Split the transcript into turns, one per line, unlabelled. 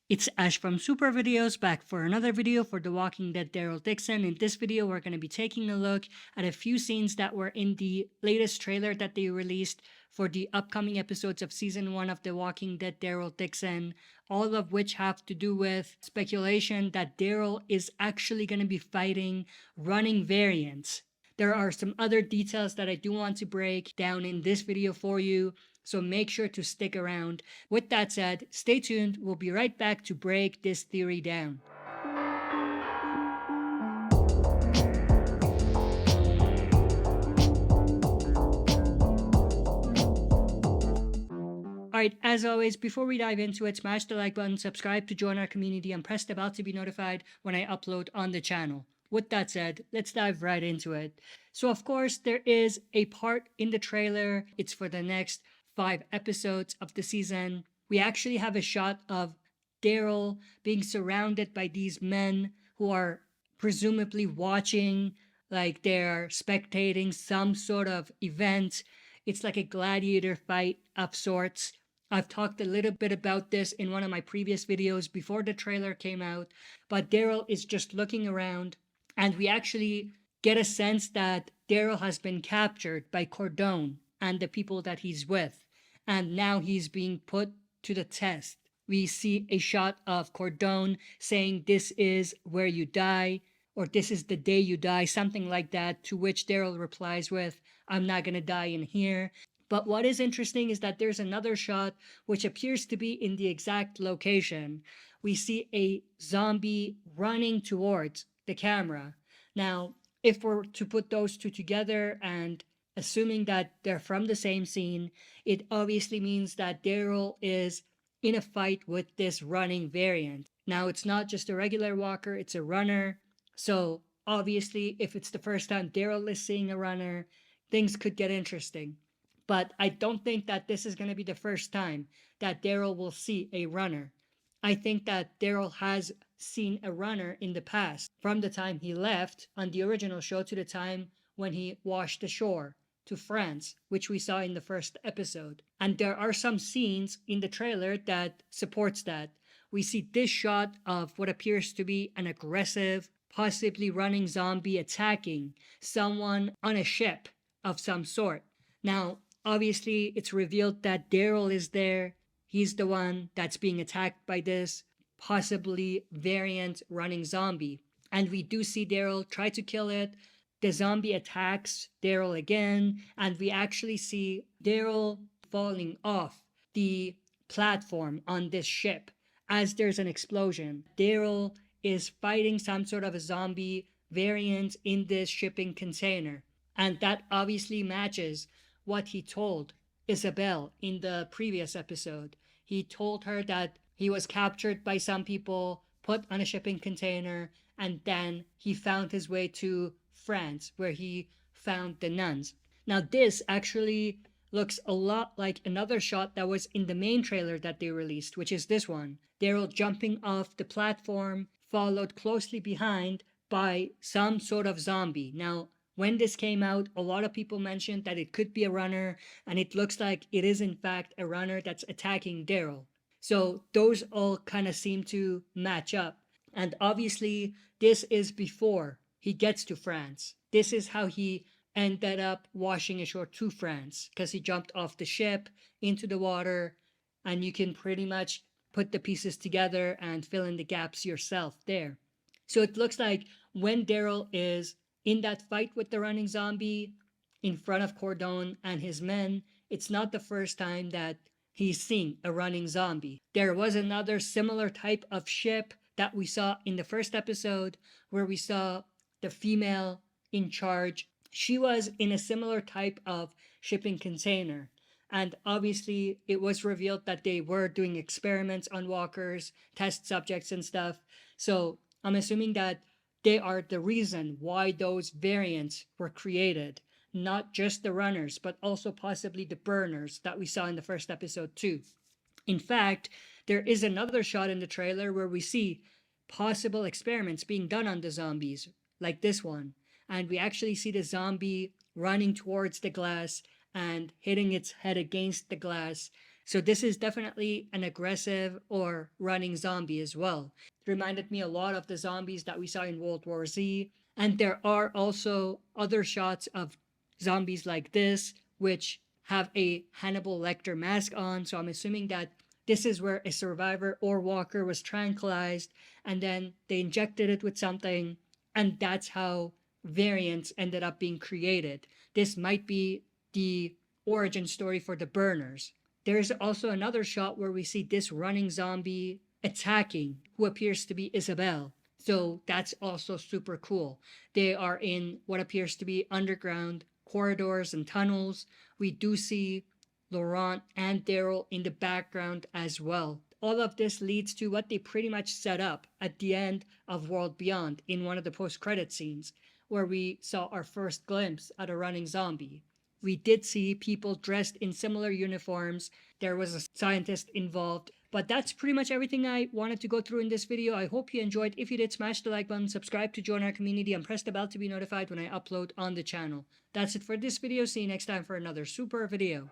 It's Ash from SuperVideos back for another video for The Walking Dead Daryl Dixon. In this video, we're going to be taking a look at a few scenes that were in the latest trailer that they released for the upcoming episodes of Season 1 of The Walking Dead Daryl Dixon, all of which have to do with speculation that Daryl is actually going to be fighting running variants. There are some other details that I do want to break down in this video for you, so make sure to stick around. With that said, stay tuned. We'll be right back to break this theory down. Alright, as always, before we dive into it, smash the like button, subscribe to join our community, and press the bell to be notified when I upload on the channel. With that said, let's dive right into it. So of course, there is a part in the trailer. It's for the next 5 episodes of the season. We actually have a shot of Daryl being surrounded by these men who are presumably watching, like they're spectating some sort of event. It's like a gladiator fight of sorts. I've talked a little bit about this in one of my previous videos before the trailer came out, but Daryl is just looking around, and we actually get a sense that Daryl has been captured by Cordone and the people that he's with, and now he's being put to the test. We see a shot of Cordone saying, "This is where you die," or "This is the day you die," something like that, to which Daryl replies with, "I'm not gonna die in here." But what is interesting is that there's another shot which appears to be in the exact location. We see a zombie running towards the camera. Now, if we're to put those two together and assuming that they're from the same scene, it obviously means that Daryl is in a fight with this running variant. Now, it's not just a regular walker, it's a runner. So, obviously, if it's the first time Daryl is seeing a runner, things could get interesting. But I don't think that this is going to be the first time that Daryl will see a runner. I think that Daryl has seen a runner in the past, from the time he left on the original show to the time when he washed ashore to France, which we saw in the first episode. And there are some scenes in the trailer that supports that. We see this shot of what appears to be an aggressive, possibly running zombie attacking someone on a ship of some sort. Now, obviously, it's revealed that Daryl is there. He's the one that's being attacked by this possibly variant running zombie. And we do see Daryl try to kill it. The zombie attacks Daryl again, and we actually see Daryl falling off the platform on this ship as there's an explosion. Daryl is fighting some sort of a zombie variant in this shipping container. And that obviously matches what he told Isabel in the previous episode. He told her that he was captured by some people, put on a shipping container, and then he found his way to France, where he found the nuns. Now, this actually looks a lot like another shot that was in the main trailer that they released, which is this one. Daryl jumping off the platform, followed closely behind by some sort of zombie. Now, when this came out, a lot of people mentioned that it could be a runner, and it looks like it is in fact a runner that's attacking Daryl. So those all kind of seem to match up. And obviously, this is before he gets to France. This is how he ended up washing ashore to France, because he jumped off the ship into the water, and you can pretty much put the pieces together and fill in the gaps yourself there. So it looks like when Daryl is in that fight with the running zombie in front of Cordone and his men, it's not the first time that he's seen a running zombie. There was another similar type of ship that we saw in the first episode where we saw the female in charge. She was in a similar type of shipping container. And obviously, it was revealed that they were doing experiments on walkers, test subjects, and stuff. So I'm assuming that they are the reason why those variants were created. Not just the runners, but also possibly the burners that we saw in the first episode too. In fact, there is another shot in the trailer where we see possible experiments being done on the zombies, like this one. And we actually see the zombie running towards the glass and hitting its head against the glass So this is definitely an aggressive or running zombie as well. It reminded me a lot of the zombies that we saw in World War Z. And there are also other shots of zombies like this, which have a Hannibal Lecter mask on. So I'm assuming that this is where a survivor or walker was tranquilized and then they injected it with something, and that's how variants ended up being created. This might be the origin story for the burners. There's also another shot where we see this running zombie attacking who appears to be Isabel. So that's also super cool. They are in what appears to be underground corridors and tunnels. We do see Laurent and Daryl in the background as well. All of this leads to what they pretty much set up at the end of World Beyond in one of the post-credit scenes, where we saw our first glimpse at a running zombie. We did see people dressed in similar uniforms. There was a scientist involved. But that's pretty much everything I wanted to go through in this video. I hope you enjoyed. If you did, smash the like button, subscribe to join our community, and press the bell to be notified when I upload on the channel. That's it for this video. See you next time for another super video.